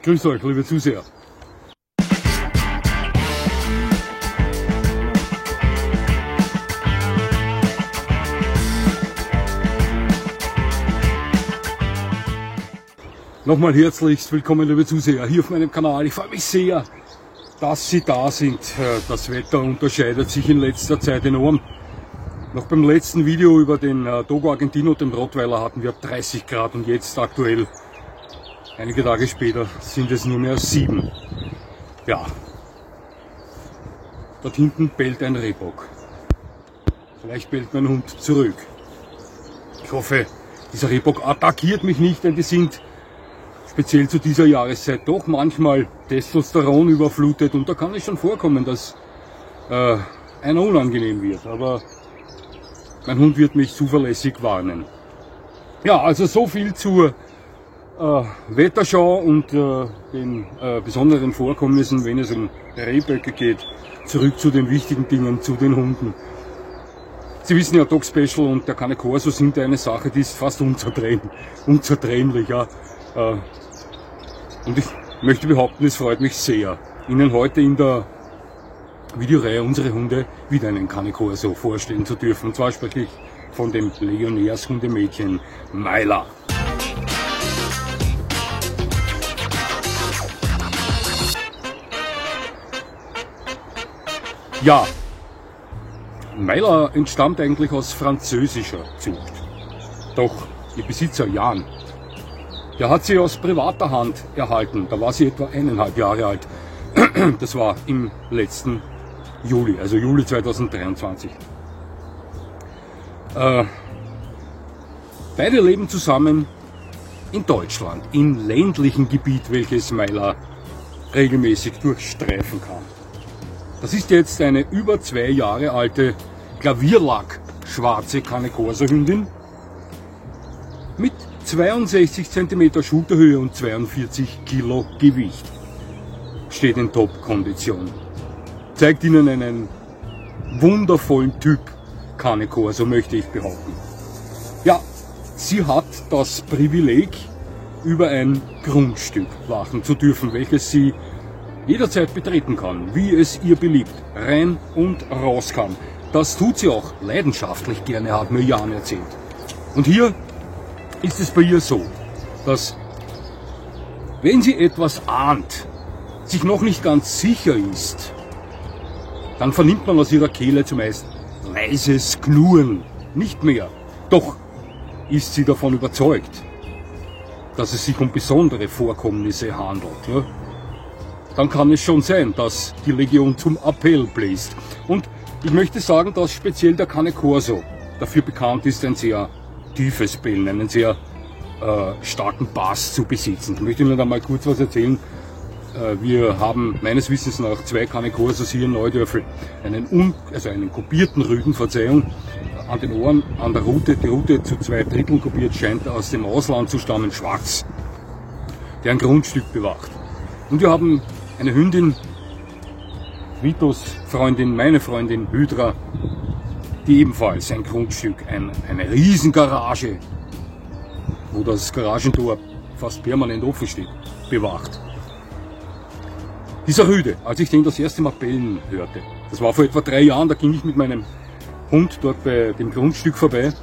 Grüß euch, liebe Zuseher. Nochmal herzlichst willkommen, liebe Zuseher, hier auf meinem Kanal. Ich freue mich sehr, dass Sie da sind. Das Wetter unterscheidet sich in letzter Zeit enorm. Noch beim letzten Video über den Dogo Argentino, den Rottweiler, hatten wir 30 Grad und jetzt aktuell, einige Tage später, sind es nur mehr 7. Ja, dort hinten bellt ein Rehbock. Vielleicht bellt mein Hund zurück. Ich hoffe, dieser Rehbock attackiert mich nicht, denn die sind speziell zu dieser Jahreszeit doch manchmal Testosteron überflutet und da kann es schon vorkommen, dass einer unangenehm wird, aber mein Hund wird mich zuverlässig warnen. Ja, also so viel zur Wetterschau und den besonderen Vorkommnissen, wenn es um Rehböcke geht. Zurück zu den wichtigen Dingen, zu den Hunden. Sie wissen ja, Dog Special und der Cane Corso sind eine Sache, die ist fast unzertrennlich. Ja. Und ich möchte behaupten, es freut mich sehr, Ihnen heute in der Videoreihe Unsere Hunde wieder einen Cane Corso vorstellen zu dürfen. Und zwar spreche ich von dem Legionärshundemädchen Myla. Ja, Myla entstammt eigentlich aus französischer Zucht. Doch ihr Besitzer Jan, der hat sie aus privater Hand erhalten. Da war sie etwa 1,5 Jahre alt. Das war im letzten Juli, also Juli 2023. Beide leben zusammen in Deutschland, im ländlichen Gebiet, welches Myla regelmäßig durchstreifen kann. Das ist jetzt eine über 2 Jahre alte Klavierlack-schwarze Cane Corso Hündin mit 62 cm Schulterhöhe und 42 Kilo Gewicht. Steht in Top-Kondition. Zeigt Ihnen einen wundervollen Typ Cane Corso, möchte ich behaupten. Ja, sie hat das Privileg, über ein Grundstück wachen zu dürfen, welches sie jederzeit betreten kann, wie es ihr beliebt, rein und raus kann. Das tut sie auch leidenschaftlich gerne, hat mir Jan erzählt. Und hier ist es bei ihr so, dass wenn sie etwas ahnt, sich noch nicht ganz sicher ist, dann vernimmt man aus ihrer Kehle zumeist leises Knurren, nicht mehr. Doch ist sie davon überzeugt, dass es sich um besondere Vorkommnisse handelt. Ja? Dann kann es schon sein, dass die Legion zum Appell bläst. Und ich möchte sagen, dass speziell der Cane Corso dafür bekannt ist, ein sehr tiefes Bellen, einen sehr starken Bass zu besitzen. Ich möchte Ihnen da mal kurz was erzählen. Wir haben meines Wissens nach 2 Cane Corsos hier in Neudörfel. Einen kopierten Rüden, Verzeihung, an den Ohren, an der Rute. Die Rute zu 2/3 kopiert, scheint aus dem Ausland zu stammen, schwarz, der ein Grundstück bewacht. Und wir haben eine Hündin, Vitos Freundin, meine Freundin Hydra, die ebenfalls ein Grundstück, eine Riesengarage, wo das Garagentor fast permanent offen steht, bewacht. Dieser Rüde, als ich den das erste Mal bellen hörte, das war vor etwa 3 Jahren, da ging ich mit meinem Hund dort bei dem Grundstück vorbei,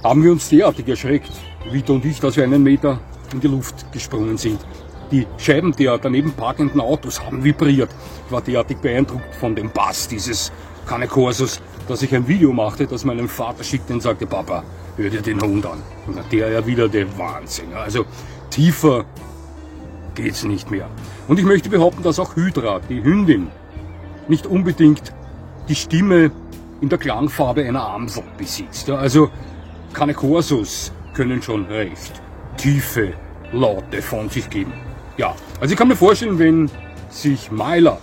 haben wir uns derartig erschreckt, Vito und ich, dass wir 1 Meter in die Luft gesprungen sind. Die Scheiben der daneben parkenden Autos haben vibriert. Ich war derartig beeindruckt von dem Bass dieses Cane Corsos, dass ich ein Video machte, das meinem Vater schickte und sagte, Papa, hör dir den Hund an. Und der erwiderte, Wahnsinn. Also tiefer geht's nicht mehr. Und ich möchte behaupten, dass auch Hydra, die Hündin, nicht unbedingt die Stimme in der Klangfarbe einer Amsel besitzt. Ja, also Cane Corsos können schon recht tiefe Laute von sich geben. Ja, also ich kann mir vorstellen, wenn sich Myla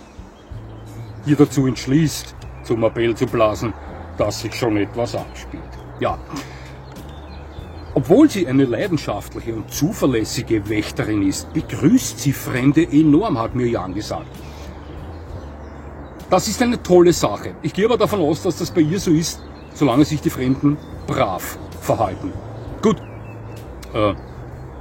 hier dazu entschließt, zum Appell zu blasen, dass sich schon etwas abspielt. Ja, obwohl sie eine leidenschaftliche und zuverlässige Wächterin ist, begrüßt sie Fremde enorm, hat mir Jan gesagt. Das ist eine tolle Sache. Ich gehe aber davon aus, dass das bei ihr so ist, solange sich die Fremden brav verhalten. Gut,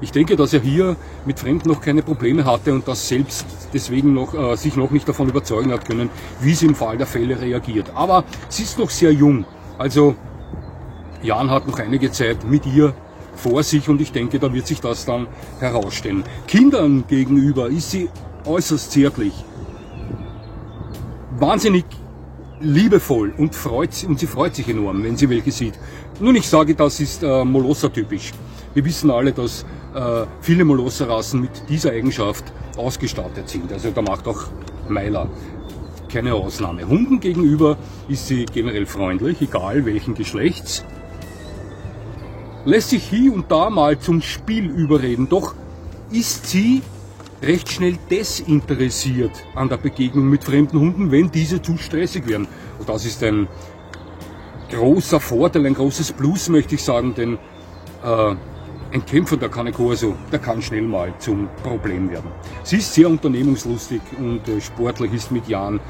Ich denke, dass er hier mit Fremden noch keine Probleme hatte und das selbst deswegen sich noch nicht davon überzeugen hat können, wie sie im Fall der Fälle reagiert. Aber sie ist noch sehr jung, also Jan hat noch einige Zeit mit ihr vor sich und ich denke, da wird sich das dann herausstellen. Kindern gegenüber ist sie äußerst zärtlich, wahnsinnig liebevoll und sie freut sich enorm, wenn sie welche sieht. Nun, ich sage, das ist Molosser-typisch. Wir wissen alle, dass viele Molosser-Rassen mit dieser Eigenschaft ausgestattet sind. Also da macht auch Myla keine Ausnahme. Hunden gegenüber ist sie generell freundlich, egal welchen Geschlechts. Lässt sich hier und da mal zum Spiel überreden, doch ist sie recht schnell desinteressiert an der Begegnung mit fremden Hunden, wenn diese zu stressig werden. Und das ist ein großer Vorteil, ein großes Plus, möchte ich sagen, denn ein Kämpfer der Cane Corso, der kann schnell mal zum Problem werden. Sie ist sehr unternehmungslustig und sportlich, ist mit Jan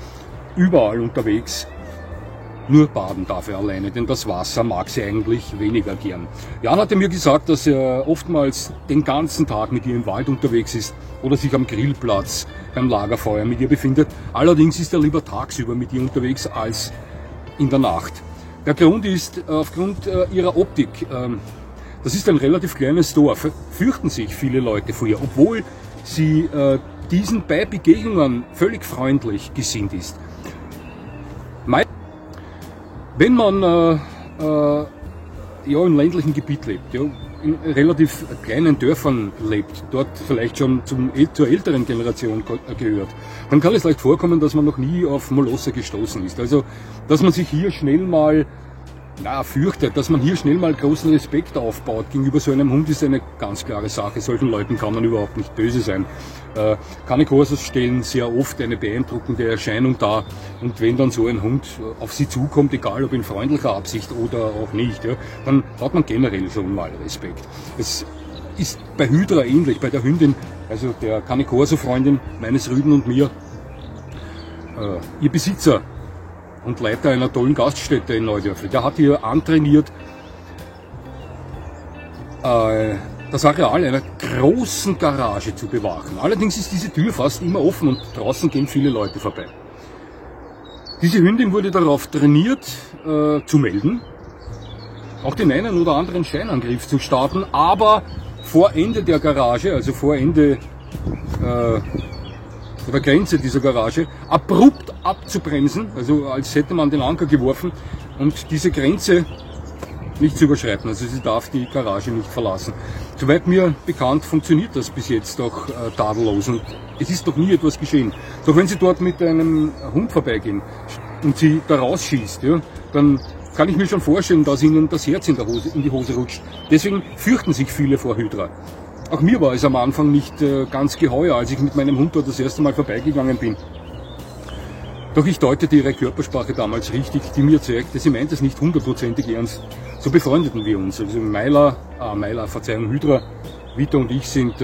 überall unterwegs. Nur baden darf er alleine, denn das Wasser mag sie eigentlich weniger gern. Jan hatte mir gesagt, dass er oftmals den ganzen Tag mit ihr im Wald unterwegs ist oder sich am Grillplatz beim Lagerfeuer mit ihr befindet. Allerdings ist er lieber tagsüber mit ihr unterwegs als in der Nacht. Der Grund ist aufgrund ihrer Optik. Das ist ein relativ kleines Dorf. Fürchten sich viele Leute vor ihr, obwohl sie diesen bei Begegnungen völlig freundlich gesinnt ist. Wenn man im ländlichen Gebiet lebt, ja, in relativ kleinen Dörfern lebt, dort vielleicht schon zur älteren Generation gehört, dann kann es leicht vorkommen, dass man noch nie auf Molosser gestoßen ist. Also, dass man sich hier schnell mal fürchtet, dass man hier schnell mal großen Respekt aufbaut gegenüber so einem Hund, ist eine ganz klare Sache. Solchen Leuten kann man überhaupt nicht böse sein. Cane Corsos stellen sehr oft eine beeindruckende Erscheinung dar und wenn dann so ein Hund auf sie zukommt, egal ob in freundlicher Absicht oder auch nicht, ja, dann hat man generell schon mal Respekt. Es ist bei Hydra ähnlich, bei der Hündin, also der Cane Corso Freundin meines Rüden und mir, ihr Besitzer und Leiter einer tollen Gaststätte in Neudörfli. Der hat hier antrainiert, das Areal einer großen Garage zu bewachen. Allerdings ist diese Tür fast immer offen und draußen gehen viele Leute vorbei. Diese Hündin wurde darauf trainiert, zu melden, auch den einen oder anderen Scheinangriff zu starten, aber vor Ende der Garage, also vor Ende der Grenze dieser Garage, abrupt abzubremsen, also als hätte man den Anker geworfen und diese Grenze nicht zu überschreiten. Also sie darf die Garage nicht verlassen. Soweit mir bekannt, funktioniert das bis jetzt doch tadellos und es ist noch nie etwas geschehen. Doch wenn Sie dort mit einem Hund vorbeigehen und sie da rausschießt, ja, dann kann ich mir schon vorstellen, dass Ihnen das Herz in die Hose rutscht. Deswegen fürchten sich viele vor Hydra. Auch mir war es am Anfang nicht ganz geheuer, als ich mit meinem Hund dort das erste Mal vorbeigegangen bin. Doch ich deutete ihre Körpersprache damals richtig, die mir zeigte, sie meint es nicht hundertprozentig ernst. So befreundeten wir uns. Also Hydra, Vita und ich sind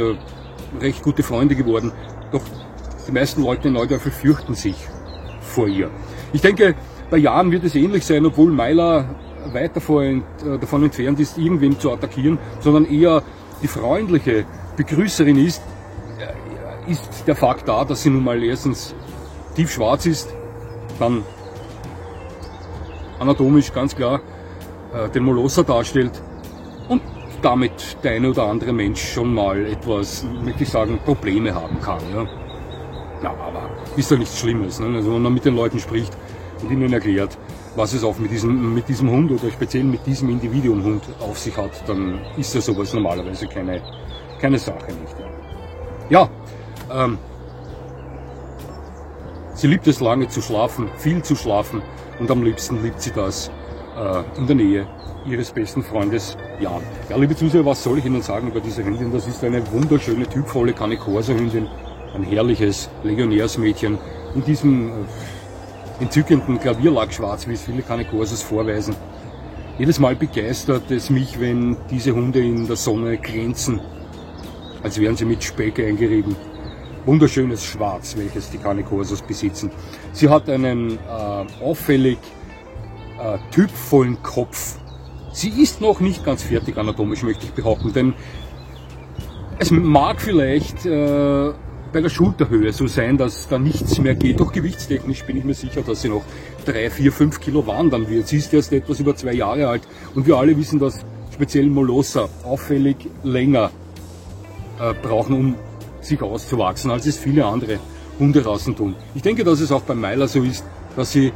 recht gute Freunde geworden. Doch die meisten Leute in Neudörfli fürchten sich vor ihr. Ich denke, bei Jan wird es ähnlich sein, obwohl Myla weit davon entfernt ist, irgendwen zu attackieren, sondern eher die freundliche Begrüßerin ist der Fakt da, dass sie nun mal erstens tiefschwarz ist, dann anatomisch ganz klar den Molosser darstellt und damit der eine oder andere Mensch schon mal etwas, möchte ich sagen, Probleme haben kann. Ja, aber ist ja nichts Schlimmes. Ne? Also wenn man mit den Leuten spricht und ihnen erklärt, was es auch mit diesem Hund oder speziell mit diesem Individuumhund auf sich hat, dann ist ja sowas normalerweise keine Sache nicht. Ja, sie liebt es lange zu schlafen, viel zu schlafen und am liebsten liebt sie das in der Nähe ihres besten Freundes Jan. Ja, liebe Zuseher, was soll ich Ihnen sagen über diese Hündin? Das ist eine wunderschöne, typvolle Cane Corso Hündin, ein herrliches Legionärsmädchen in diesem entzückenden Klavierlackschwarz, wie es viele Cane Corsos vorweisen. Jedes Mal begeistert es mich, wenn diese Hunde in der Sonne glänzen, als wären sie mit Speck eingerieben. Wunderschönes Schwarz, welches die Cane Corsos besitzen. Sie hat einen auffällig typvollen Kopf. Sie ist noch nicht ganz fertig anatomisch, möchte ich behaupten, denn Es mag vielleicht bei der Schulterhöhe so sein, dass da nichts mehr geht. Doch gewichtstechnisch bin ich mir sicher, dass sie noch 3, 4, 5 Kilo wandern wird. Sie ist erst etwas über 2 Jahre alt und wir alle wissen, dass speziell Molosser auffällig länger brauchen, um sich auszuwachsen, als es viele andere Hunderassen tun. Ich denke, dass es auch beim Meiler so ist, dass sie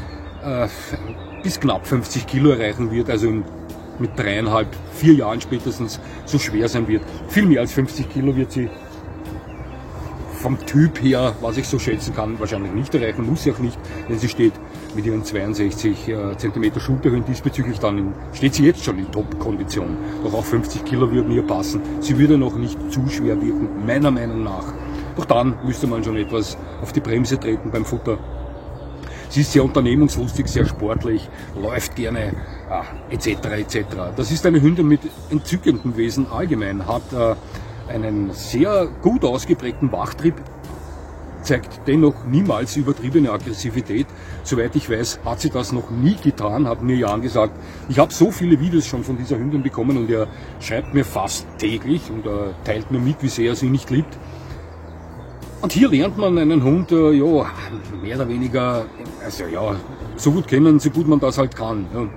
bis knapp 50 Kilo erreichen wird, also mit 3,5, 4 Jahren spätestens so schwer sein wird. Viel mehr als 50 Kilo wird sie vom Typ her, was ich so schätzen kann, wahrscheinlich nicht erreichen, muss sie auch nicht, denn sie steht mit ihren 62 cm Schulterhöhen diesbezüglich steht sie jetzt schon in Top-Kondition. Doch auch 50 Kilo würden ihr passen. Sie würde noch nicht zu schwer wirken, meiner Meinung nach. Doch dann müsste man schon etwas auf die Bremse treten beim Futter. Sie ist sehr unternehmungslustig, sehr sportlich, läuft gerne, etc. etc. Das ist eine Hündin mit entzückendem Wesen allgemein, hat einen sehr gut ausgeprägten Wachtrieb, zeigt dennoch niemals übertriebene Aggressivität. Soweit ich weiß, hat sie das noch nie getan, hat mir Jan gesagt. Ich habe so viele Videos schon von dieser Hündin bekommen und er schreibt mir fast täglich und teilt mir mit, wie sehr er sie nicht liebt. Und hier lernt man einen Hund, ja, mehr oder weniger, also ja, so gut kennen, so gut man das halt kann, ja,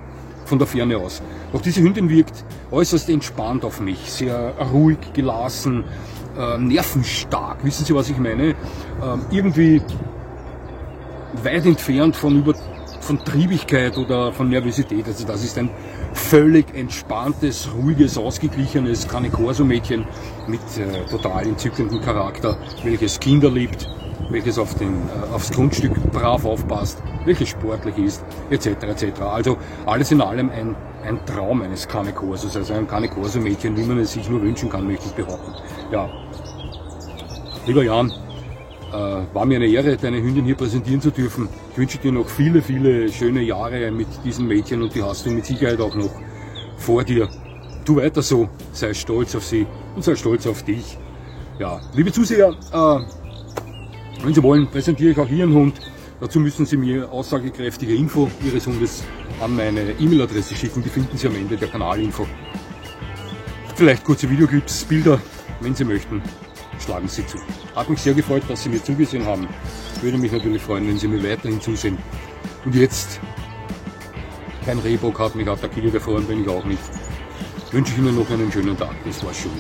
von der Ferne aus. Doch diese Hündin wirkt äußerst entspannt auf mich, sehr ruhig, gelassen, nervenstark, wissen Sie, was ich meine? Irgendwie weit entfernt von Triebigkeit oder von Nervosität. Also das ist ein völlig entspanntes, ruhiges, ausgeglichenes Cane Corso Mädchen mit total entzückendem Charakter, welches Kinder liebt, welches aufs Grundstück brav aufpasst, welches sportlich ist, etc. etc. Also alles in allem ein Traum eines Cane Corsos, also ein Cane Corso Mädchen, wie man es sich nur wünschen kann, möchte ich behaupten. Ja, lieber Jan, war mir eine Ehre, deine Hündin hier präsentieren zu dürfen. Ich wünsche dir noch viele, viele schöne Jahre mit diesem Mädchen und die hast du mit Sicherheit auch noch vor dir. Tu weiter so, sei stolz auf sie und sei stolz auf dich. Ja, liebe Zuseher, wenn Sie wollen, präsentiere ich auch Ihren Hund. Dazu müssen Sie mir aussagekräftige Info Ihres Hundes an meine E-Mail-Adresse schicken. Die finden Sie am Ende der Kanalinfo. Vielleicht kurze Videoclips, Bilder, wenn Sie möchten. Schlagen Sie zu. Hat mich sehr gefreut, dass Sie mir zugesehen haben. Würde mich natürlich freuen, wenn Sie mir weiterhin zusehen. Und jetzt, kein Rehbock hat mich attackiert, erfahren bin ich auch nicht. Wünsche ich Ihnen noch einen schönen Tag. Das war's schon.